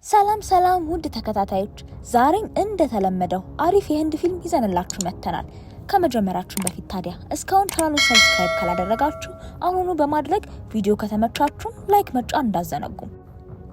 ሰላም ውድ ተከታታዮች ዛሬም እንደተለመደው አሪፍ የህንድ ፊልም ይዘንላችሁ መጥተናል። ከመጀመራችን በፊት ታዲያ እስካሁን ቻናሉን ሰብስክራይብ ካላደረጋችሁ አሁኑ በማድረግ ቪዲዮ ከተመቻችሁ ላይክ መጫን እንዳዘነጉ።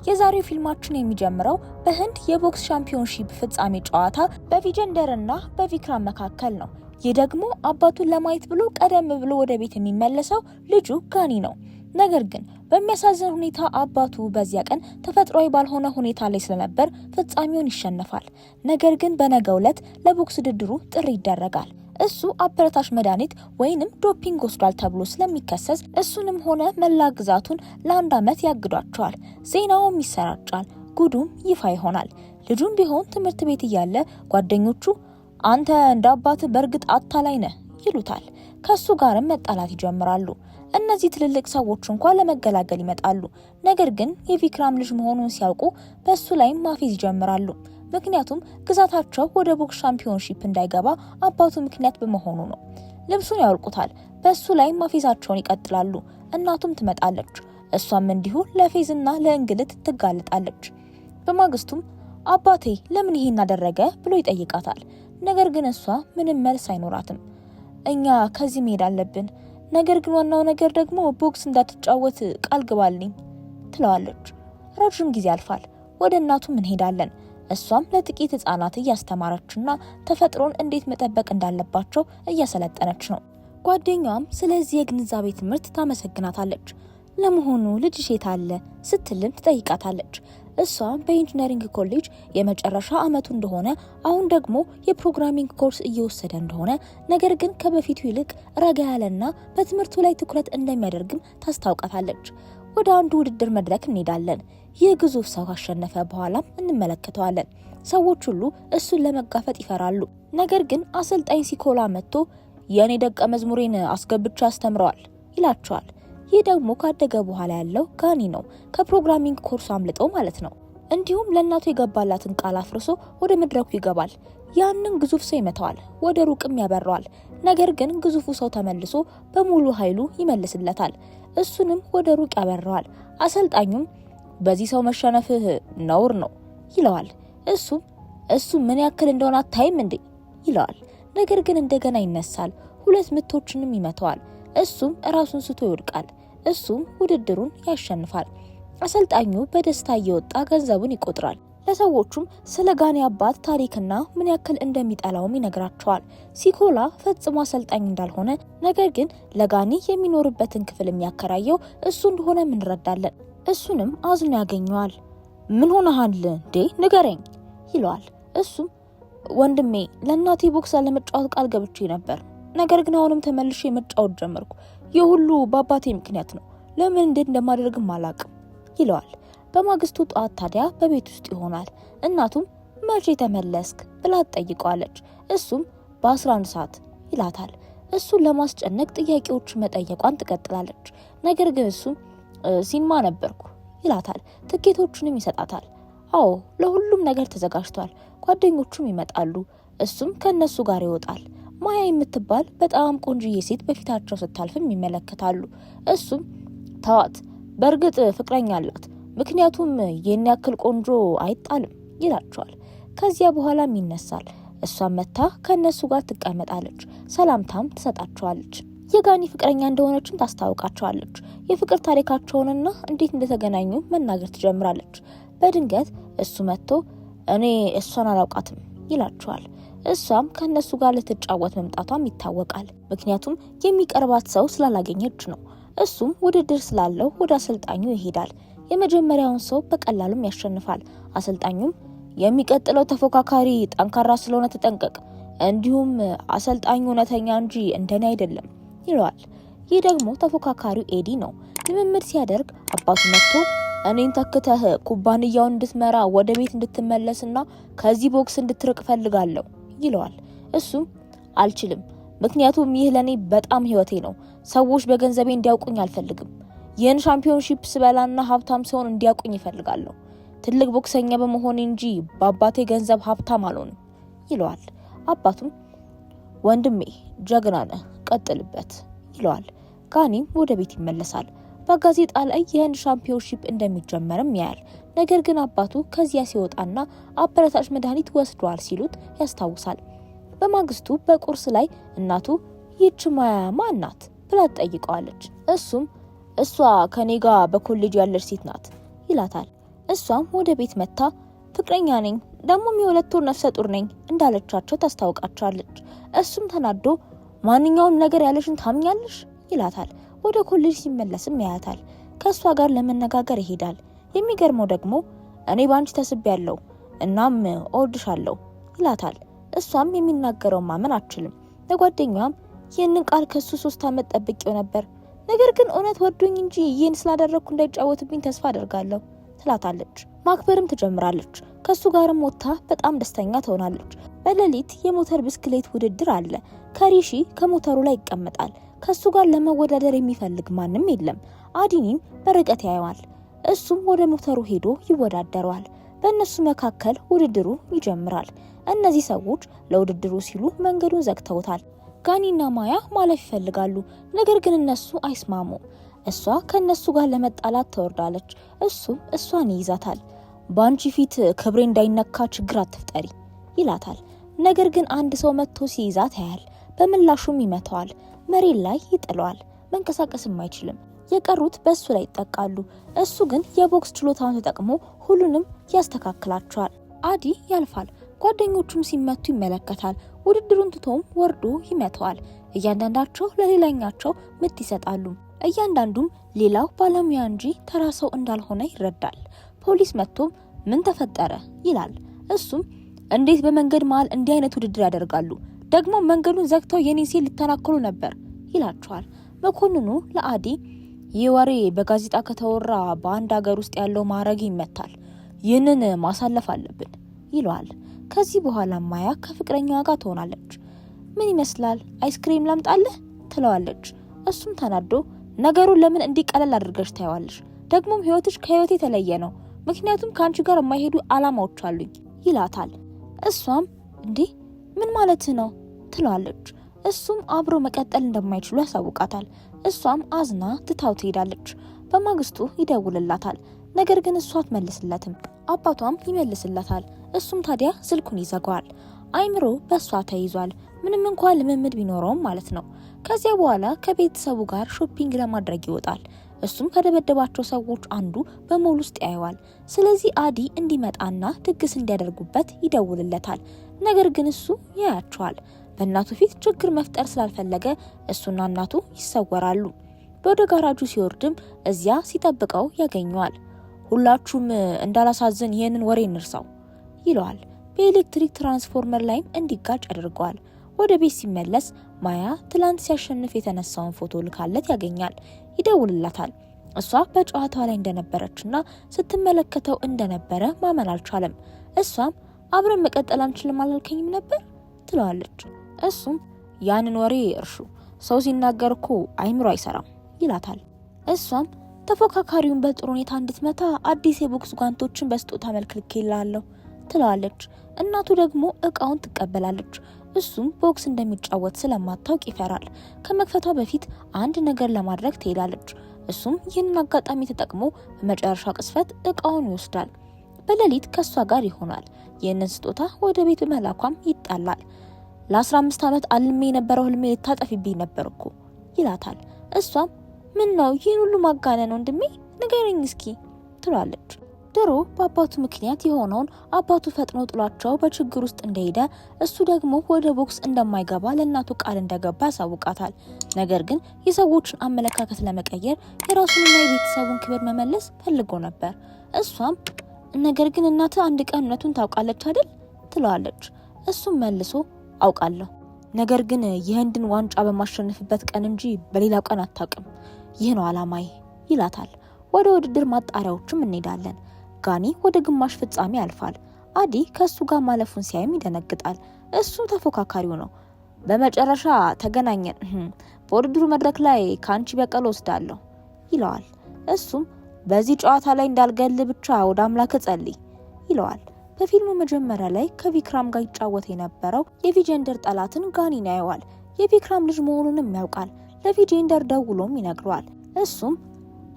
የዛሬው ፊልማችን የሚጀምረው በህንድ የቦክስ ሻምፒዮንሺፕ ፍጻሜ ጨዋታ በቪጀንደር እና በቪክራም መካከል ነው። ይህ ደግሞ አባቱን ለማየት ብሎ ቀደም ብሎ ወደ ቤት የሚመለሰው ልጁ ጋኒ ነው። ነገር ግን በሚያሳዝን ሁኔታ አባቱ በዚያ ቀን ተፈጥሯዊ ባልሆነ ሁኔታ ላይ ስለነበር ፍጻሜውን ይሸነፋል። ነገር ግን በነገው ዕለት ለቦክስ ውድድሩ ጥሪ ይደረጋል። እሱ አበረታች መድኃኒት ወይንም ዶፒንግ ወስዷል ተብሎ ስለሚከሰስ እሱንም ሆነ መላ ግዛቱን ለ1 ዓመት ያግዷቸዋል። ዜናውም ይሰራጫል፣ ጉዱም ይፋ ይሆናል። ልጁም ቢሆን ትምህርት ቤት እያለ ጓደኞቹ አንተ እንደ አባት በእርግጥ አታላይ ነህ ይሉታል። ከሱ ጋርም መጣላት ይጀምራሉ። እነዚህ ትልልቅ ሰዎች እንኳን ለመገላገል ይመጣሉ። ነገር ግን የቪክራም ልጅ መሆኑን ሲያውቁ በሱ ላይ ማፌዝ ይጀምራሉ። ምክንያቱም ግዛታቸው ወደ ቦክስ ሻምፒዮንሺፕ እንዳይገባ አባቱ ምክንያት በመሆኑ ነው። ልብሱን ያወልቁታል። በሱ ላይ ማፌዛቸውን ይቀጥላሉ። እናቱም ትመጣለች። እሷም እንዲሁ ለፌዝና ለእንግልት ትጋለጣለች። በማግስቱም አባቴ ለምን ይሄን አደረገ ብሎ ይጠይቃታል። ነገር ግን እሷ ምንም መልስ አይኖራትም። እኛ ከዚህ መሄድ አለብን፣ ነገር ግን ዋናው ነገር ደግሞ ቦክስ እንዳትጫወት ቃል ግባልኝ ትለዋለች። ረጅም ጊዜ ያልፋል። ወደ እናቱም እንሄዳለን። እሷም ለጥቂት ህፃናት እያስተማረችና ተፈጥሮን እንዴት መጠበቅ እንዳለባቸው እያሰለጠነች ነው። ጓደኛዋም ስለዚህ የግንዛቤ ትምህርት ታመሰግናታለች። ለመሆኑ ልጅሽ የት አለ ስትልም ትጠይቃታለች። እሷ በኢንጂነሪንግ ኮሌጅ የመጨረሻ አመቱ እንደሆነ አሁን ደግሞ የፕሮግራሚንግ ኮርስ እየወሰደ እንደሆነ ነገር ግን ከበፊቱ ይልቅ ረጋ ያለና በትምህርቱ ላይ ትኩረት እንደሚያደርግም ታስታውቃታለች። ወደ አንዱ ውድድር መድረክ እንሄዳለን። ይህ ግዙፍ ሰው ካሸነፈ በኋላም እንመለከተዋለን። ሰዎች ሁሉ እሱን ለመጋፈጥ ይፈራሉ። ነገር ግን አሰልጣኝ ሲኮላ መጥቶ የኔ ደቀ መዝሙሬን አስገብቻ አስተምረዋል ይላቸዋል። ይህ ደግሞ ካደገ በኋላ ያለው ጋኒ ነው። ከፕሮግራሚንግ ኮርስ አምልጦ ማለት ነው። እንዲሁም ለእናቱ የገባላትን ቃል አፍርሶ ወደ መድረኩ ይገባል። ያንን ግዙፍ ሰው ይመታዋል፣ ወደ ሩቅም ያበረዋል። ነገር ግን ግዙፉ ሰው ተመልሶ በሙሉ ኃይሉ ይመልስለታል። እሱንም ወደ ሩቅ ያበረዋል። አሰልጣኙም በዚህ ሰው መሸነፍህ ነውር ነው ይለዋል። እሱ ምን ያክል እንደሆነ አታይም እንዴ ይለዋል። ነገር ግን እንደገና ይነሳል። 2 ምቶችንም ይመታዋል። እሱም ራሱን ስቶ ይወድቃል። እሱም ውድድሩን ያሸንፋል። አሰልጣኙ በደስታ እየወጣ ገንዘቡን ይቆጥራል። ለሰዎቹም ስለ ጋኒ አባት ታሪክና ምን ያክል እንደሚጠላውም ይነግራቸዋል። ሲኮላ ፈጽሞ አሰልጣኝ እንዳልሆነ ነገር ግን ለጋኒ የሚኖርበትን ክፍል የሚያከራየው እሱ እንደሆነ እንረዳለን። እሱንም አዝኖ ያገኘዋል። ምን ሆነሃል እንዴ ንገረኝ ይለዋል። እሱም ወንድሜ ለእናቴ ቦክስ ለመጫወት ቃል ገብቼ ነበር፣ ነገር ግን አሁንም ተመልሼ መጫወት ጀመርኩ። የሁሉ በአባቴ ምክንያት ነው። ለምን እንዴት እንደማደርግም አላቅም ይለዋል። በማግስቱ ጠዋት ታዲያ በቤት ውስጥ ይሆናል። እናቱም መቼ ተመለስክ ብላ ትጠይቀዋለች። እሱም በ11 ሰዓት ይላታል። እሱን ለማስጨነቅ ጥያቄዎች መጠየቋን ትቀጥላለች። ነገር ግን እሱ ሲኒማ ነበርኩ ይላታል። ትኬቶቹንም ይሰጣታል። አዎ ለሁሉም ነገር ተዘጋጅቷል። ጓደኞቹም ይመጣሉ። እሱም ከነሱ ጋር ይወጣል። ማያ የምትባል በጣም ቆንጆዬ ሴት በፊታቸው ስታልፍም ይመለከታሉ። እሱም ተዋት፣ በእርግጥ ፍቅረኛ አላት፣ ምክንያቱም የኔ ያክል ቆንጆ አይጣልም ይላቸዋል። ከዚያ በኋላም ይነሳል። እሷም መታ ከነሱ ጋር ትቀመጣለች። ሰላምታም ትሰጣቸዋለች። የጋኒ ፍቅረኛ እንደሆነችም ታስታውቃቸዋለች። የፍቅር ታሪካቸውንና እንዴት እንደተገናኙ መናገር ትጀምራለች። በድንገት እሱ መጥቶ እኔ እሷን አላውቃትም ይላቸዋል። እሷም ከነሱ ጋር ልትጫወት መምጣቷም ይታወቃል። ምክንያቱም የሚቀርባት ሰው ስላላገኘች ነው። እሱም ውድድር ስላለው ወደ አሰልጣኙ ይሄዳል። የመጀመሪያውን ሰው በቀላሉም ያሸንፋል። አሰልጣኙም የሚቀጥለው ተፎካካሪ ጠንካራ ስለሆነ ተጠንቀቅ፣ እንዲሁም አሰልጣኙ እውነተኛ እንጂ እንደኔ አይደለም ይለዋል። ይህ ደግሞ ተፎካካሪው ኤዲ ነው። ልምምድ ሲያደርግ አባቱ መጥቶ እኔን ተክተህ ኩባንያውን እንድትመራ ወደ ቤት እንድትመለስና ከዚህ ቦክስ እንድትርቅ ፈልጋለሁ ይለዋል። እሱም አልችልም፣ ምክንያቱም ይህ ለኔ በጣም ህይወቴ ነው። ሰዎች በገንዘቤ እንዲያውቁኝ አልፈልግም። ይህን ሻምፒዮንሺፕ ስበላና ሀብታም ሲሆን እንዲያውቁኝ ይፈልጋለሁ። ትልቅ ቦክሰኛ በመሆኔ እንጂ በአባቴ ገንዘብ ሀብታም አልሆንም ይለዋል። አባቱም ወንድሜ ጀግና ነህ፣ ቀጥልበት ይለዋል። ጋኒም ወደ ቤት ይመለሳል። በጋዜጣ ላይ የህንድ ሻምፒዮንሺፕ እንደሚጀመርም ያያል። ነገር ግን አባቱ ከዚያ ሲወጣና አበረታች መድኃኒት ወስዷል ሲሉት ያስታውሳል። በማግስቱ በቁርስ ላይ እናቱ ይህች ማያ ማን ናት ብላ ትጠይቀዋለች። እሱም እሷ ከኔ ጋር በኮሌጅ ያለች ሴት ናት ይላታል። እሷም ወደ ቤት መታ ፍቅረኛ ነኝ ደግሞም የ2 ወር ነፍሰ ጡር ነኝ እንዳለቻቸው ታስታውቃቸዋለች። እሱም ተናዶ ማንኛውን ነገር ያለሽን ታምኛለሽ ይላታል። ወደ ኮሌጅ ሲመለስም ያያታል። ከሷ ጋር ለመነጋገር ይሄዳል። የሚገርመው ደግሞ እኔ ባንቺ ተስቤያለሁ እናም እወድሻለሁ ይላታል። እሷም የሚናገረው ማመን አትችልም። ለጓደኛዋም ይህንን ቃል ከሱ 3 ዓመት ጠብቄው ነበር፣ ነገር ግን እውነት ወዶኝ እንጂ ይህን ስላደረግኩ እንዳይጫወትብኝ ተስፋ አደርጋለሁ ትላታለች። ማክበርም ትጀምራለች። ከሱ ጋርም ወጥታ በጣም ደስተኛ ትሆናለች። በሌሊት የሞተር ብስክሌት ውድድር አለ። ከሪሺ ከሞተሩ ላይ ይቀመጣል። ከሱ ጋር ለመወዳደር የሚፈልግ ማንም የለም። አዲኒም በርቀት ያየዋል። እሱም ወደ ሞተሩ ሄዶ ይወዳደረዋል። በእነሱ መካከል ውድድሩ ይጀምራል። እነዚህ ሰዎች ለውድድሩ ሲሉ መንገዱን ዘግተውታል። ጋኒና ማያ ማለፍ ይፈልጋሉ፣ ነገር ግን እነሱ አይስማሙ። እሷ ከነሱ ጋር ለመጣላት ትወርዳለች። እሱም እሷን ይይዛታል። ባንቺ ፊት ክብሬ እንዳይነካ ችግር አትፍጠሪ ይላታል። ነገር ግን አንድ ሰው መጥቶ ሲይዛት ያያል። በምላሹም ይመታዋል። መሬት ላይ ይጥለዋል። መንቀሳቀስም አይችልም። የቀሩት በእሱ ላይ ይጠቃሉ። እሱ ግን የቦክስ ችሎታውን ተጠቅሞ ሁሉንም ያስተካክላቸዋል። አዲ ያልፋል። ጓደኞቹም ሲመቱ ይመለከታል። ውድድሩን ትቶም ወርዶ ይመታዋል። እያንዳንዳቸው ለሌላኛቸው ምት ይሰጣሉ። እያንዳንዱም ሌላው ባለሙያ እንጂ ተራ ሰው እንዳልሆነ ይረዳል። ፖሊስ መጥቶም ምን ተፈጠረ ይላል። እሱም እንዴት በመንገድ መሃል እንዲህ አይነት ውድድር ያደርጋሉ? ደግሞ መንገዱን ዘግተው የኔን ሴት ሊተናከሉ ነበር ይላቸዋል። መኮንኑ ለአዲ ይህ ወሬ በጋዜጣ ከተወራ በአንድ ሀገር ውስጥ ያለው ማዕረግ ይመታል፣ ይህንን ማሳለፍ አለብን ይለዋል። ከዚህ በኋላ ማያ ከፍቅረኛዋ ጋር ትሆናለች። ምን ይመስላል አይስክሪም ላምጣልህ ትለዋለች። እሱም ተናዶ ነገሩን ለምን እንዲቀለል አድርገሽ ታየዋለሽ? ደግሞም ህይወትሽ ከህይወቴ የተለየ ነው፣ ምክንያቱም ከአንቺ ጋር የማይሄዱ አላማዎች አሉኝ ይላታል። እሷም እንዴ ምን ማለት ነው ትለዋለች። እሱም አብሮ መቀጠል እንደማይችሉ ያሳውቃታል። እሷም አዝና ትታው ትሄዳለች። በማግስቱ ይደውልላታል። ነገር ግን እሷ አትመልስለትም። አባቷም ይመልስላታል። እሱም ታዲያ ስልኩን ይዘጋዋል። አይምሮ በእሷ ተይዟል፣ ምንም እንኳን ልምምድ ቢኖረውም ማለት ነው። ከዚያ በኋላ ከቤተሰቡ ጋር ሾፒንግ ለማድረግ ይወጣል። እሱም ከደበደባቸው ሰዎች አንዱ በሞል ውስጥ ያየዋል። ስለዚህ አዲ እንዲመጣና ድግስ እንዲያደርጉበት ይደውልለታል። ነገር ግን እሱ ያያቸዋል። በእናቱ ፊት ችግር መፍጠር ስላልፈለገ እሱና እናቱ ይሰወራሉ። ወደ ጋራጁ ሲወርድም እዚያ ሲጠብቀው ያገኘዋል። ሁላችሁም እንዳላሳዝን ይህንን ወሬ እንርሳው ይለዋል። በኤሌክትሪክ ትራንስፎርመር ላይም እንዲጋጭ አድርገዋል። ወደ ቤት ሲመለስ ማያ ትላንት ሲያሸንፍ የተነሳውን ፎቶ ልካለት ያገኛል። ይደውልላታል። እሷ በጨዋታ ላይ እንደነበረችና ስትመለከተው እንደነበረ ማመን አልቻለም። እሷም አብረን መቀጠል አንችልም አላልከኝም ነበር ትለዋለች። እሱም ያንን ወሬ እርሹ፣ ሰው ሲናገር እኮ አይምሮ አይሰራም ይላታል። እሷም ተፎካካሪውን በጥሩ ሁኔታ እንድትመታ አዲስ የቦክስ ጓንቶችን በስጦታ መልክ ልኬልሃለሁ ትለዋለች። እናቱ ደግሞ እቃውን ትቀበላለች። እሱም ቦክስ እንደሚጫወት ስለማታውቅ ይፈራል። ከመክፈቷ በፊት አንድ ነገር ለማድረግ ትሄዳለች። እሱም ይህንን አጋጣሚ ተጠቅሞ በመጨረሻ ቅስፈት እቃውን ይወስዳል። በሌሊት ከሷ ጋር ይሆናል። ይህንን ስጦታ ወደ ቤት በመላኳም ይጣላል። ለ15 ዓመት አልሜ የነበረው ህልሜ ልታጠፊብኝ ነበር እኮ ይላታል። እሷም ምን ነው ይህን ሁሉ ማጋነን ወንድሜ ንገረኝ እስኪ ትላለች። ድሮ በአባቱ ምክንያት የሆነውን አባቱ ፈጥኖ ጥሏቸው በችግር ውስጥ እንደሄደ እሱ ደግሞ ወደ ቦክስ እንደማይገባ ለእናቱ ቃል እንደገባ ያሳውቃታል። ነገር ግን የሰዎችን አመለካከት ለመቀየር የራሱንና የቤተሰቡን ክብር መመለስ ፈልጎ ነበር። እሷም ነገር ግን እናትህ አንድ ቀን እውነቱን ታውቃለች አይደል ትለዋለች። እሱም መልሶ አውቃለሁ፣ ነገር ግን የህንድን ዋንጫ በማሸነፍበት ቀን እንጂ በሌላው ቀን አታውቅም፣ ይህ ነው አላማዬ ይላታል። ወደ ውድድር ማጣሪያዎችም እንሄዳለን። ጋኒ ወደ ግማሽ ፍጻሜ ያልፋል። አዲ ከሱ ጋር ማለፉን ሲያይም ይደነግጣል። እሱ ተፎካካሪው ነው። በመጨረሻ ተገናኘን፣ በውድድሩ መድረክ ላይ ካንቺ በቀል ወስዳለሁ ይለዋል። እሱም በዚህ ጨዋታ ላይ እንዳልገል ብቻ ወደ አምላክ ጸልይ ይለዋል። በፊልሙ መጀመሪያ ላይ ከቪክራም ጋር ይጫወት የነበረው የቪጀንደር ጠላትን ጋኒን ያየዋል። የቪክራም ልጅ መሆኑንም ያውቃል። ለቪጀንደር ደውሎም ይነግረዋል። እሱም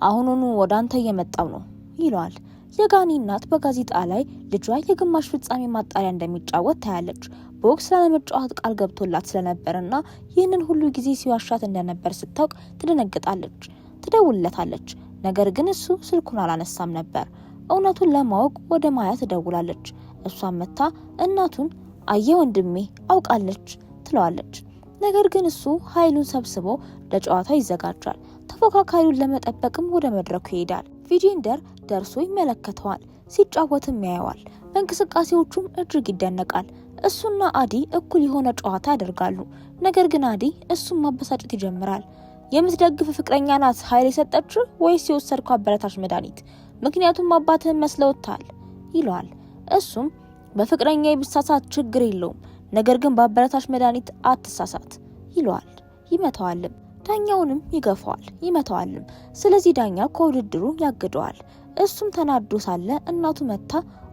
አሁኑኑ ወደ አንተ እየመጣው ነው ይለዋል። የጋኒ እናት በጋዜጣ ላይ ልጇ የግማሽ ፍጻሜ ማጣሪያ እንደሚጫወት ታያለች። ቦክስ ለመጫወት ቃል ገብቶላት ስለነበርና ይህንን ሁሉ ጊዜ ሲዋሻት እንደነበር ስታውቅ ትደነግጣለች። ትደውልለታለች። ነገር ግን እሱ ስልኩን አላነሳም ነበር። እውነቱን ለማወቅ ወደ ማያ ትደውላለች። እሷም መታ እናቱን አየ ወንድሜ አውቃለች ትለዋለች። ነገር ግን እሱ ኃይሉን ሰብስቦ ለጨዋታው ይዘጋጃል። ተፎካካሪውን ለመጠበቅም ወደ መድረኩ ይሄዳል። ቪጄንደር ደርሶ ይመለከተዋል። ሲጫወትም ያየዋል። በእንቅስቃሴዎቹም እጅግ ይደነቃል። እሱና አዲ እኩል የሆነ ጨዋታ ያደርጋሉ። ነገር ግን አዲ እሱን ማበሳጨት ይጀምራል። የምትደግፍ ፍቅረኛ ናት ኃይል የሰጠች ወይስ የወሰድከው አበረታች መድኃኒት? ምክንያቱም አባትህን መስለውታል ይለዋል። እሱም በፍቅረኛ ብሳሳት ችግር የለውም፣ ነገር ግን በአበረታች መድኃኒት አትሳሳት ይለዋል። ይመታዋልም። ዳኛውንም ይገፋዋል፣ ይመታዋልም። ስለዚህ ዳኛው ከውድድሩ ያግደዋል። እሱም ተናዶ ሳለ እናቱ መታ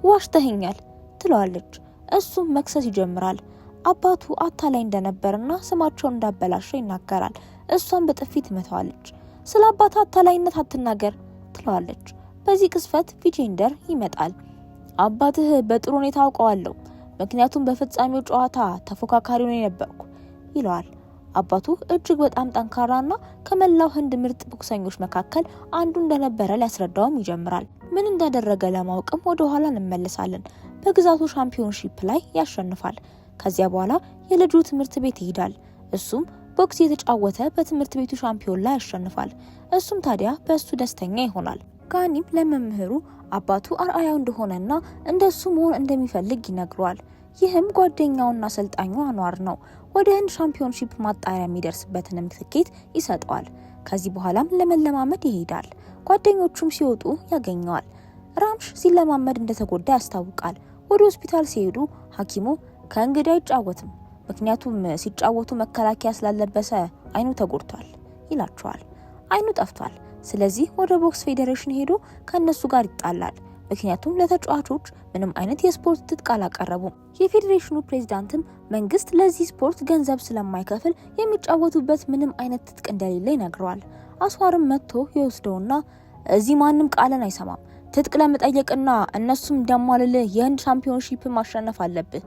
ዋሽተኸኛል ትለዋለች። እሱም መክሰስ ይጀምራል። አባቱ አታላይ እንደነበርና ስማቸውን እንዳበላሸ ይናገራል። እሷም በጥፊት ትመታዋለች። ስለ አባት አታላይነት አትናገር ትለዋለች። በዚህ ቅስፈት ቪጄንደር ይመጣል። አባትህ በጥሩ ሁኔታ አውቀዋለሁ፣ ምክንያቱም በፍጻሜው ጨዋታ ተፎካካሪ ነው የነበርኩ ይለዋል። አባቱ እጅግ በጣም ጠንካራና ከመላው ህንድ ምርጥ ቦክሰኞች መካከል አንዱ እንደነበረ ሊያስረዳውም ይጀምራል። ምን እንዳደረገ ለማወቅም ወደ ኋላ እንመለሳለን። በግዛቱ ሻምፒዮንሺፕ ላይ ያሸንፋል። ከዚያ በኋላ የልጁ ትምህርት ቤት ይሄዳል። እሱም ቦክስ የተጫወተ በትምህርት ቤቱ ሻምፒዮን ላይ ያሸንፋል። እሱም ታዲያ በእሱ ደስተኛ ይሆናል። ጋኒም ለመምህሩ አባቱ አርአያው እንደሆነና እንደሱ መሆን እንደሚፈልግ ይነግረዋል። ይህም ጓደኛውና አሰልጣኙ አንዋር ነው። ወደ ህንድ ሻምፒዮንሺፕ ማጣሪያ የሚደርስበትንም ትኬት ይሰጠዋል። ከዚህ በኋላም ለመለማመድ ይሄዳል። ጓደኞቹም ሲወጡ ያገኘዋል። ራምሽ ሲለማመድ እንደተጎዳ ያስታውቃል። ወደ ሆስፒታል ሲሄዱ ሐኪሙ ከእንግዲህ አይጫወትም፣ ምክንያቱም ሲጫወቱ መከላከያ ስላለበሰ አይኑ ተጎድቷል ይላቸዋል። አይኑ ጠፍቷል። ስለዚህ ወደ ቦክስ ፌዴሬሽን ሄዶ ከነሱ ጋር ይጣላል። ምክንያቱም ለተጫዋቾች ምንም አይነት የስፖርት ትጥቅ አላቀረቡም። የፌዴሬሽኑ ፕሬዝዳንትም መንግስት ለዚህ ስፖርት ገንዘብ ስለማይከፍል የሚጫወቱበት ምንም አይነት ትጥቅ እንደሌለ ይነግረዋል። አስዋርም መጥቶ ይወስደውና እዚህ ማንም ቃልን አይሰማም፣ ትጥቅ ለመጠየቅና እነሱም እንደማልልህ የህንድ ሻምፒዮንሺፕ ማሸነፍ አለብህ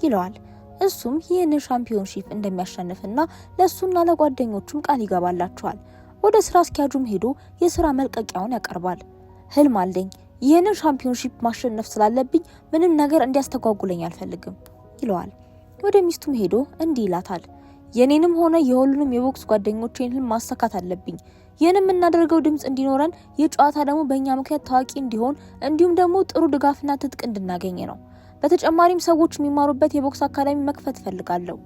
ይለዋል። እሱም ይህንን ሻምፒዮንሺፕ እንደሚያሸንፍና ለሱና ለጓደኞቹም ቃል ይገባላቸዋል። ወደ ስራ አስኪያጁም ሄዶ የስራ መልቀቂያውን ያቀርባል። ህልም አለኝ፣ ይህንን ሻምፒዮንሺፕ ማሸነፍ ስላለብኝ ምንም ነገር እንዲያስተጓጉለኝ አልፈልግም ይለዋል። ወደ ሚስቱም ሄዶ እንዲህ ይላታል፣ የኔንም ሆነ የሁሉንም የቦክስ ጓደኞቼን ህልም ማሳካት አለብኝ። ይህንም የምናደርገው ድምጽ እንዲኖረን፣ የጨዋታ ደግሞ በእኛ ምክንያት ታዋቂ እንዲሆን፣ እንዲሁም ደግሞ ጥሩ ድጋፍና ትጥቅ እንድናገኝ ነው። በተጨማሪም ሰዎች የሚማሩበት የቦክስ አካዳሚ መክፈት ፈልጋለሁ።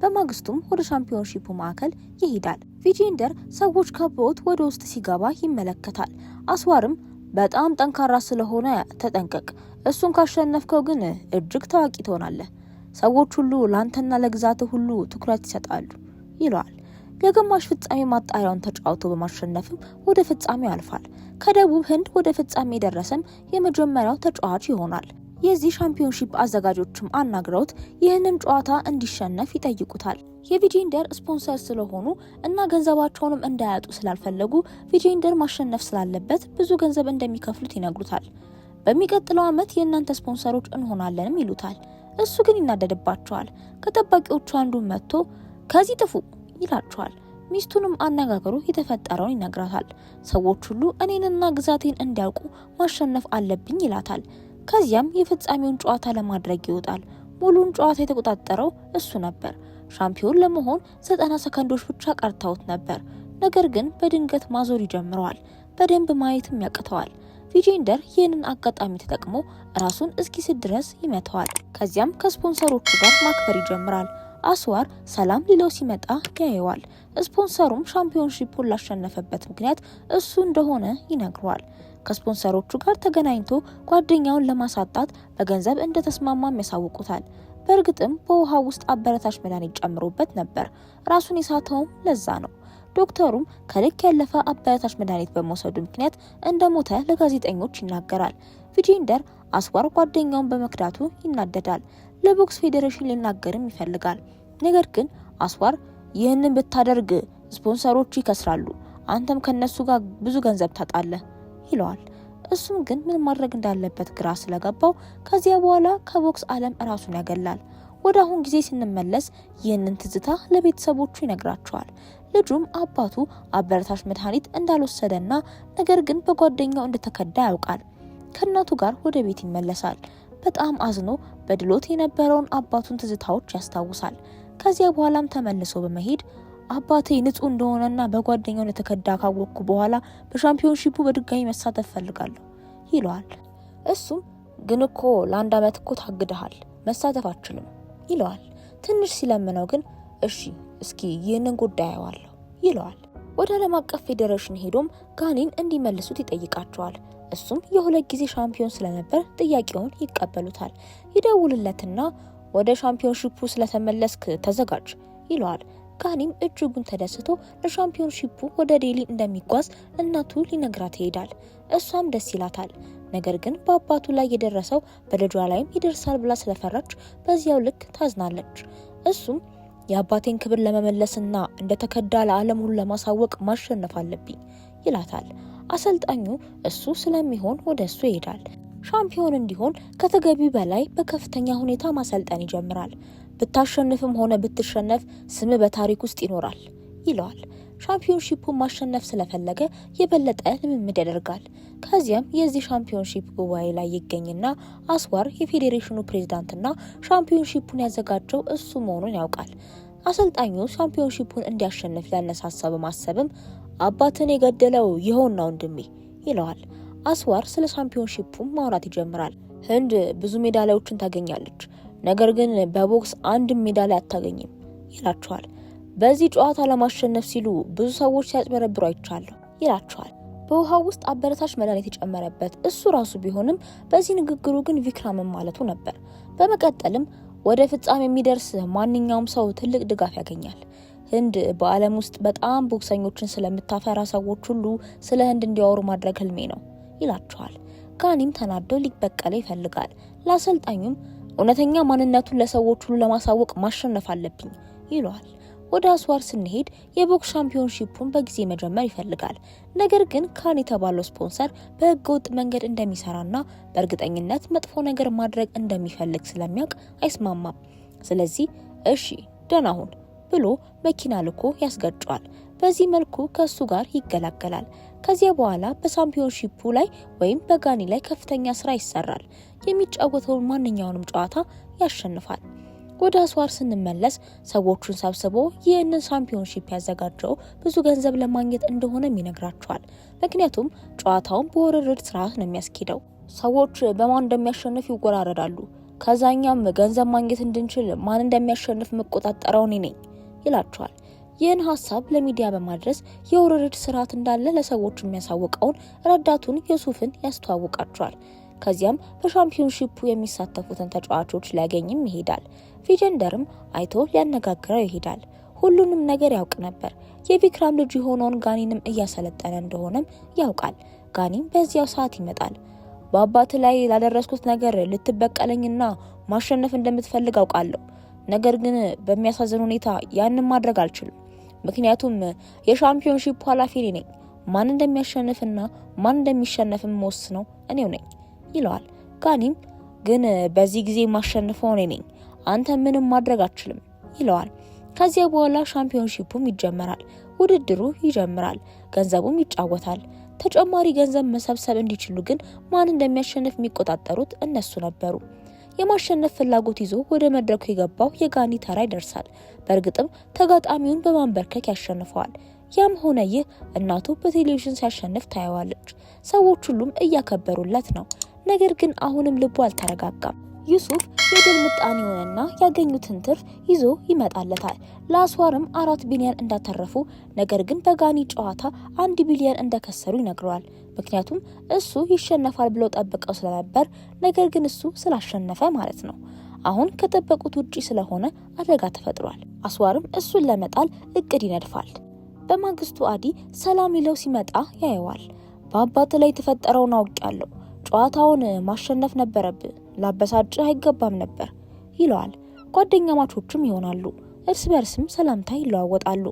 በማግስቱም ወደ ሻምፒዮንሺፑ ማዕከል ይሄዳል። ቪጄንደር ሰዎች ከበውት ወደ ውስጥ ሲገባ ይመለከታል። አስዋርም በጣም ጠንካራ ስለሆነ ተጠንቀቅ፣ እሱን ካሸነፍከው ግን እጅግ ታዋቂ ትሆናለህ። ሰዎች ሁሉ ላንተና ለግዛት ሁሉ ትኩረት ይሰጣሉ ይለዋል። የግማሽ ፍጻሜ ማጣሪያውን ተጫውቶ በማሸነፍም ወደ ፍጻሜው ያልፋል። ከደቡብ ህንድ ወደ ፍጻሜ የደረሰም የመጀመሪያው ተጫዋች ይሆናል። የዚህ ሻምፒዮንሺፕ አዘጋጆችም አናግረውት ይህንን ጨዋታ እንዲሸነፍ ይጠይቁታል። የቪጄንደር ስፖንሰር ስለሆኑ እና ገንዘባቸውንም እንዳያጡ ስላልፈለጉ ቪጄንደር ማሸነፍ ስላለበት ብዙ ገንዘብ እንደሚከፍሉት ይነግሩታል። በሚቀጥለው ዓመት የእናንተ ስፖንሰሮች እንሆናለንም ይሉታል። እሱ ግን ይናደድባቸዋል። ከጠባቂዎቹ አንዱ መጥቶ ከዚህ ጥፉ ይላቸዋል። ሚስቱንም አነጋግሮ የተፈጠረውን ይነግራታል። ሰዎች ሁሉ እኔንና ግዛቴን እንዲያውቁ ማሸነፍ አለብኝ ይላታል። ከዚያም የፍጻሜውን ጨዋታ ለማድረግ ይወጣል። ሙሉን ጨዋታ የተቆጣጠረው እሱ ነበር። ሻምፒዮን ለመሆን 90 ሰከንዶች ብቻ ቀርተውት ነበር። ነገር ግን በድንገት ማዞር ይጀምረዋል። በደንብ ማየትም ያቅተዋል። ቪጄንደር ይህንን አጋጣሚ ተጠቅሞ ራሱን እስኪስት ድረስ ይመታዋል። ከዚያም ከስፖንሰሮቹ ጋር ማክበር ይጀምራል። አስዋር ሰላም ሊለው ሲመጣ ያየዋል። ስፖንሰሩም ሻምፒዮንሺፑን ላሸነፈበት ምክንያት እሱ እንደሆነ ይነግረዋል። ከስፖንሰሮቹ ጋር ተገናኝቶ ጓደኛውን ለማሳጣት በገንዘብ እንደተስማማም ያሳውቁታል። በእርግጥም በውሃ ውስጥ አበረታች መድኃኒት ጨምሮበት ነበር። ራሱን የሳተውም ለዛ ነው። ዶክተሩም ከልክ ያለፈ አበረታች መድኃኒት በመውሰዱ ምክንያት እንደሞተ ለጋዜጠኞች ይናገራል። ቪጄንደር አስዋር ጓደኛውን በመክዳቱ ይናደዳል። ለቦክስ ፌዴሬሽን ሊናገርም ይፈልጋል። ነገር ግን አስዋር ይህንን ብታደርግ ስፖንሰሮቹ ይከስራሉ፣ አንተም ከነሱ ጋር ብዙ ገንዘብ ታጣለህ ይለዋል። እሱም ግን ምን ማድረግ እንዳለበት ግራ ስለገባው ከዚያ በኋላ ከቦክስ ዓለም ራሱን ያገላል። ወደ አሁን ጊዜ ስንመለስ ይህንን ትዝታ ለቤተሰቦቹ ይነግራቸዋል። ልጁም አባቱ አበረታች መድኃኒት እንዳልወሰደና ነገር ግን በጓደኛው እንደተከዳ ያውቃል። ከእናቱ ጋር ወደ ቤት ይመለሳል። በጣም አዝኖ በድሎት የነበረውን አባቱን ትዝታዎች ያስታውሳል። ከዚያ በኋላም ተመልሶ በመሄድ አባቴ ንጹህ እንደሆነና በጓደኛው እንደተከዳ ካወቅኩ በኋላ በሻምፒዮንሺፑ በድጋሚ መሳተፍ ፈልጋለሁ ይለዋል። እሱም ግን እኮ ለ1 ዓመት እኮ ታግደሃል፣ መሳተፍ አትችልም ይለዋል። ትንሽ ሲለምነው ግን እሺ እስኪ ይህንን ጉዳይ አየዋለሁ ይለዋል። ወደ ዓለም አቀፍ ፌዴሬሽን ሄዶም ጋኒን እንዲመልሱት ይጠይቃቸዋል። እሱም የ2 ጊዜ ሻምፒዮን ስለነበር ጥያቄውን ይቀበሉታል። ይደውልለትና ወደ ሻምፒዮንሺፑ ስለተመለስክ ተዘጋጅ ይለዋል። ጋኒም እጅጉን ተደስቶ ለሻምፒዮንሺፑ ወደ ዴሊ እንደሚጓዝ እናቱ ሊነግራት ይሄዳል። እሷም ደስ ይላታል። ነገር ግን በአባቱ ላይ የደረሰው በልጇ ላይም ይደርሳል ብላ ስለፈራች በዚያው ልክ ታዝናለች። እሱም የአባቴን ክብር ለመመለስና እንደተከዳ ለዓለም ሁሉ ለማሳወቅ ማሸነፍ አለብኝ ይላታል። አሰልጣኙ እሱ ስለሚሆን ወደ እሱ ይሄዳል። ሻምፒዮን እንዲሆን ከተገቢ በላይ በከፍተኛ ሁኔታ ማሰልጠን ይጀምራል። ብታሸንፍም ሆነ ብትሸነፍ ስም በታሪክ ውስጥ ይኖራል ይለዋል። ሻምፒዮንሺፑን ማሸነፍ ስለፈለገ የበለጠ ልምምድ ያደርጋል። ከዚያም የዚህ ሻምፒዮንሺፕ ጉባኤ ላይ ይገኝና አስዋር የፌዴሬሽኑ ፕሬዝዳንትና ሻምፒዮንሺፑን ያዘጋጀው እሱ መሆኑን ያውቃል። አሰልጣኙ ሻምፒዮንሺፑን እንዲያሸንፍ ያነሳሳው በማሰብም አባትን የገደለው ይሆን ነው ወንድሜ ይለዋል። አስዋር ስለ ሻምፒዮንሺፑ ማውራት ይጀምራል። ህንድ ብዙ ሜዳሊያዎችን ታገኛለች፣ ነገር ግን በቦክስ አንድም ሜዳሊያ አታገኝም ይላቸዋል። በዚህ ጨዋታ ለማሸነፍ ሲሉ ብዙ ሰዎች ሲያጭበረብሩ አይቻለሁ ይላቸዋል። በውሃው ውስጥ አበረታች መድኃኒት የተጨመረበት እሱ ራሱ ቢሆንም በዚህ ንግግሩ ግን ቪክራምን ማለቱ ነበር። በመቀጠልም ወደ ፍጻሜ የሚደርስ ማንኛውም ሰው ትልቅ ድጋፍ ያገኛል። ህንድ በዓለም ውስጥ በጣም ቦክሰኞችን ስለምታፈራ ሰዎች ሁሉ ስለ ህንድ እንዲያወሩ ማድረግ ህልሜ ነው ይላቸዋል። ጋኒም ተናዶ ሊበቀለ ይፈልጋል። ለአሰልጣኙም እውነተኛ ማንነቱን ለሰዎች ሁሉ ለማሳወቅ ማሸነፍ አለብኝ ይለዋል። ወደ አስዋር ስንሄድ የቦክስ ሻምፒዮንሺፑን በጊዜ መጀመር ይፈልጋል። ነገር ግን ካን የተባለው ስፖንሰር በህገወጥ መንገድ እንደሚሰራና በእርግጠኝነት መጥፎ ነገር ማድረግ እንደሚፈልግ ስለሚያውቅ አይስማማም። ስለዚህ እሺ ደህና ሁን ብሎ መኪና ልኮ ያስገጫዋል። በዚህ መልኩ ከሱ ጋር ይገላገላል። ከዚያ በኋላ በሻምፒዮንሺፑ ላይ ወይም በጋኒ ላይ ከፍተኛ ስራ ይሰራል። የሚጫወተውን ማንኛውንም ጨዋታ ያሸንፋል። ወደ አስዋር ስንመለስ ሰዎቹን ሰብስቦ ይህንን ሻምፒዮንሺፕ ያዘጋጀው ብዙ ገንዘብ ለማግኘት እንደሆነም ይነግራቸዋል። ምክንያቱም ጨዋታውን በውርርድ ስርዓት ነው የሚያስኬደው። ሰዎች በማን እንደሚያሸንፍ ይወራረዳሉ። ከዛኛም ገንዘብ ማግኘት እንድንችል ማን እንደሚያሸንፍ መቆጣጠረው እኔ ነኝ ይላቸዋል። ይህን ሀሳብ ለሚዲያ በማድረስ የውርርድ ስርዓት እንዳለ ለሰዎች የሚያሳውቀውን ረዳቱን ዩሱፍን ያስተዋውቃቸዋል። ከዚያም በሻምፒዮንሺፑ የሚሳተፉትን ተጫዋቾች ሊያገኝም ይሄዳል። ቪጀንደርም አይቶ ሊያነጋግረው ይሄዳል። ሁሉንም ነገር ያውቅ ነበር። የቪክራም ልጅ የሆነውን ጋኒንም እያሰለጠነ እንደሆነም ያውቃል። ጋኒም በዚያው ሰዓት ይመጣል። በአባት ላይ ላደረስኩት ነገር ልትበቀለኝና ማሸነፍ እንደምትፈልግ አውቃለሁ። ነገር ግን በሚያሳዝን ሁኔታ ያንን ማድረግ አልችልም። ምክንያቱም የሻምፒዮንሺፑ ኃላፊ ነኝ። ማን እንደሚያሸንፍና ማን እንደሚሸነፍም ወስነው እኔው ነኝ ይለዋል። ጋኒም ግን በዚህ ጊዜ ማሸነፈው እኔ ነኝ፣ አንተ ምንም ማድረግ አትችልም ይለዋል። ከዚያ በኋላ ሻምፒዮንሺፑም ይጀምራል። ውድድሩ ይጀምራል። ገንዘቡም ይጫወታል። ተጨማሪ ገንዘብ መሰብሰብ እንዲችሉ ግን ማን እንደሚያሸንፍ የሚቆጣጠሩት እነሱ ነበሩ። የማሸነፍ ፍላጎት ይዞ ወደ መድረኩ የገባው የጋኒ ተራ ይደርሳል። በእርግጥም ተጋጣሚውን በማንበርከክ ያሸንፈዋል። ያም ሆነ ይህ እናቱ በቴሌቪዥን ሲያሸንፍ ታየዋለች። ሰዎች ሁሉም እያከበሩለት ነው። ነገር ግን አሁንም ልቡ አልተረጋጋም። ዩሱፍ የድል ምጣኔውንና ያገኙትን ትርፍ ይዞ ይመጣለታል። ለአስዋርም 4 ቢሊዮን እንዳተረፉ፣ ነገር ግን በጋኒ ጨዋታ 1 ቢሊዮን እንደከሰሩ ይነግረዋል። ምክንያቱም እሱ ይሸነፋል ብለው ጠብቀው ስለነበር፣ ነገር ግን እሱ ስላሸነፈ ማለት ነው። አሁን ከጠበቁት ውጪ ስለሆነ አደጋ ተፈጥሯል። አስዋርም እሱን ለመጣል እቅድ ይነድፋል። በማግስቱ አዲ ሰላም ይለው ሲመጣ ያየዋል። በአባት ላይ የተፈጠረውን አውቄያለሁ። ጨዋታውን ማሸነፍ ነበረብህ፣ ላበሳጭህ አይገባም ነበር ይለዋል። ጓደኛ ማቾችም ይሆናሉ። እርስ በርስም ሰላምታ ይለዋወጣሉ።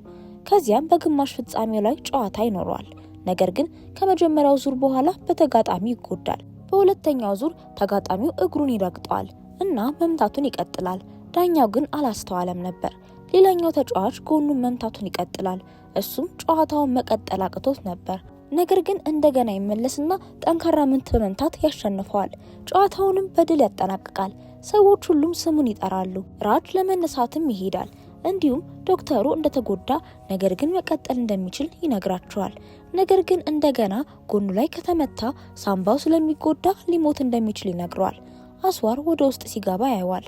ከዚያም በግማሽ ፍጻሜው ላይ ጨዋታ ይኖረዋል። ነገር ግን ከመጀመሪያው ዙር በኋላ በተጋጣሚ ይጎዳል። በሁለተኛው ዙር ተጋጣሚው እግሩን ይረግጠዋል እና መምታቱን ይቀጥላል። ዳኛው ግን አላስተዋለም ነበር። ሌላኛው ተጫዋች ጎኑን መምታቱን ይቀጥላል። እሱም ጨዋታውን መቀጠል አቅቶት ነበር። ነገር ግን እንደገና ይመለስና ጠንካራ ምት በመምታት ያሸንፈዋል። ጨዋታውንም በድል ያጠናቅቃል። ሰዎች ሁሉም ስሙን ይጠራሉ። ራጅ ለመነሳትም ይሄዳል። እንዲሁም ዶክተሩ እንደተጎዳ ነገር ግን መቀጠል እንደሚችል ይነግራቸዋል። ነገር ግን እንደገና ጎኑ ላይ ከተመታ ሳምባው ስለሚጎዳ ሊሞት እንደሚችል ይነግረዋል። አስዋር ወደ ውስጥ ሲገባ ያየዋል።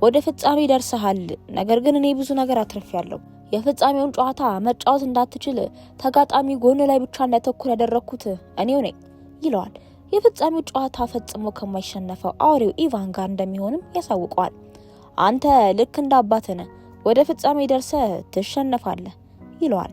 ወደ ፍጻሜ ደርሰሃል፣ ነገር ግን እኔ ብዙ ነገር አትርፌያለሁ። የፍጻሜውን ጨዋታ መጫወት እንዳትችል ተጋጣሚ ጎን ላይ ብቻ እንዳተኩር ያደረኩት እኔው ነኝ ይለዋል። የፍጻሜው ጨዋታ ፈጽሞ ከማይሸነፈው አውሬው ኢቫን ጋር እንደሚሆንም ያሳውቀዋል። አንተ ልክ እንደ አባትህ ነህ፣ ወደ ፍጻሜ ደርሰህ ትሸነፋለህ ይለዋል።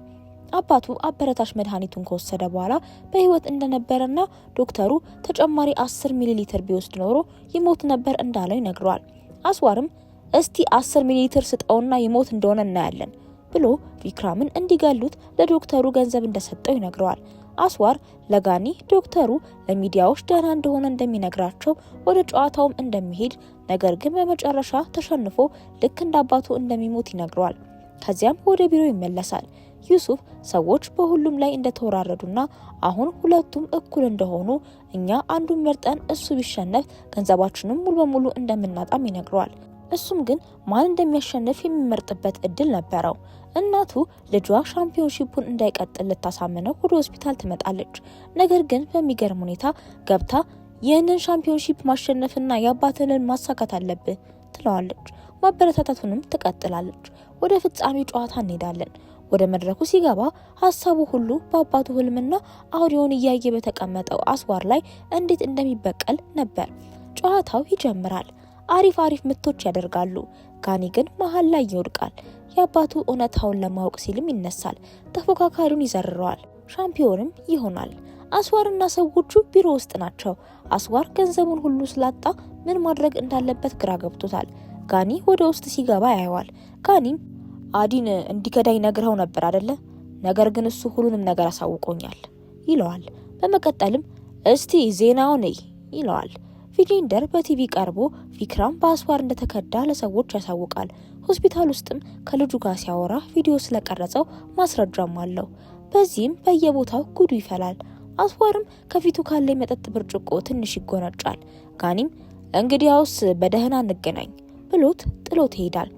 አባቱ አበረታች መድኃኒቱን ከወሰደ በኋላ በህይወት እንደነበረና ዶክተሩ ተጨማሪ 10 ሚሊ ሊትር ቢወስድ ኖሮ ይሞት ነበር እንዳለው ይነግረዋል። አስዋርም እስቲ 10 ሚሊ ሊትር ስጠውና ይሞት እንደሆነ እናያለን ብሎ ቪክራምን እንዲገሉት ለዶክተሩ ገንዘብ እንደሰጠው ይነግረዋል። አስዋር ለጋኒ ዶክተሩ ለሚዲያዎች ደህና እንደሆነ እንደሚነግራቸው ወደ ጨዋታውም እንደሚሄድ ነገር ግን በመጨረሻ ተሸንፎ ልክ እንደ አባቱ እንደሚሞት ይነግረዋል። ከዚያም ወደ ቢሮ ይመለሳል። ዩሱፍ ሰዎች በሁሉም ላይ እንደተወራረዱና አሁን ሁለቱም እኩል እንደሆኑ እኛ አንዱን መርጠን እሱ ቢሸነፍ ገንዘባችንም ሙሉ በሙሉ እንደምናጣም ይነግረዋል። እሱም ግን ማን እንደሚያሸንፍ የሚመርጥበት እድል ነበረው። እናቱ ልጇ ሻምፒዮንሺፑን እንዳይቀጥል ልታሳምነው ወደ ሆስፒታል ትመጣለች። ነገር ግን በሚገርም ሁኔታ ገብታ ይህንን ሻምፒዮንሺፕ ማሸነፍና የአባትንን ማሳካት አለብህ ትለዋለች። ማበረታታቱንም ትቀጥላለች። ወደ ፍጻሜ ጨዋታ እንሄዳለን። ወደ መድረኩ ሲገባ ሀሳቡ ሁሉ በአባቱ ህልምና አውሬውን እያየ በተቀመጠው አስዋር ላይ እንዴት እንደሚበቀል ነበር። ጨዋታው ይጀምራል። አሪፍ ምቶች ያደርጋሉ። ጋኒ ግን መሀል ላይ ይወድቃል። የአባቱ እውነታውን ለማወቅ ሲልም ይነሳል። ተፎካካሪውን ይዘርረዋል። ሻምፒዮንም ይሆናል። አስዋርና ሰዎቹ ቢሮ ውስጥ ናቸው። አስዋር ገንዘቡን ሁሉ ስላጣ ምን ማድረግ እንዳለበት ግራ ገብቶታል። ጋኒ ወደ ውስጥ ሲገባ ያየዋል። ጋኒም አዲን እንዲከዳይ ነግረው ነበር አይደለ? ነገር ግን እሱ ሁሉንም ነገር አሳውቆኛል ይለዋል። በመቀጠልም እስቲ ዜናውን ይለዋል። ቪጄንደር በቲቪ ቀርቦ ቪክራም በአስዋር እንደተከዳ ለሰዎች ያሳውቃል። ሆስፒታል ውስጥም ከልጁ ጋር ሲያወራ ቪዲዮ ስለቀረጸው ማስረጃም አለው። በዚህም በየቦታው ጉዱ ይፈላል። አስዋርም ከፊቱ ካለ የመጠጥ ብርጭቆ ትንሽ ይጎነጫል። ጋኒም እንግዲያውስ በደህና እንገናኝ ብሎት ጥሎት ይሄዳል።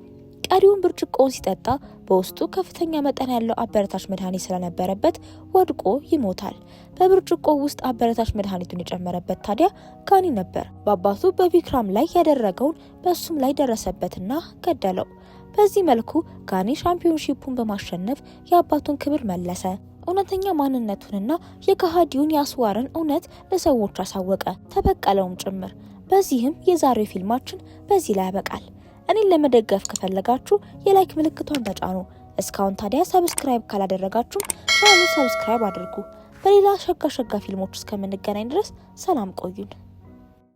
ቀሪውን ብርጭቆውን ሲጠጣ በውስጡ ከፍተኛ መጠን ያለው አበረታች መድኃኒት ስለነበረበት ወድቆ ይሞታል። በብርጭቆ ውስጥ አበረታች መድኃኒቱን የጨመረበት ታዲያ ጋኒ ነበር። በአባቱ በቪክራም ላይ ያደረገውን በእሱም ላይ ደረሰበትና ገደለው። በዚህ መልኩ ጋኒ ሻምፒዮንሺፑን በማሸነፍ የአባቱን ክብር መለሰ። እውነተኛ ማንነቱንና የከሃዲውን የአስዋርን እውነት ለሰዎች አሳወቀ፣ ተበቀለውም ጭምር። በዚህም የዛሬው ፊልማችን በዚህ ላይ ያበቃል። እኔን ለመደገፍ ከፈለጋችሁ የላይክ ምልክቷን ተጫኑ። እስካሁን ታዲያ ሰብስክራይብ ካላደረጋችሁ ቻናሉን ሰብስክራይብ አድርጉ። በሌላ ሸጋ ፊልሞች እስከምንገናኝ ድረስ ሰላም ቆዩን።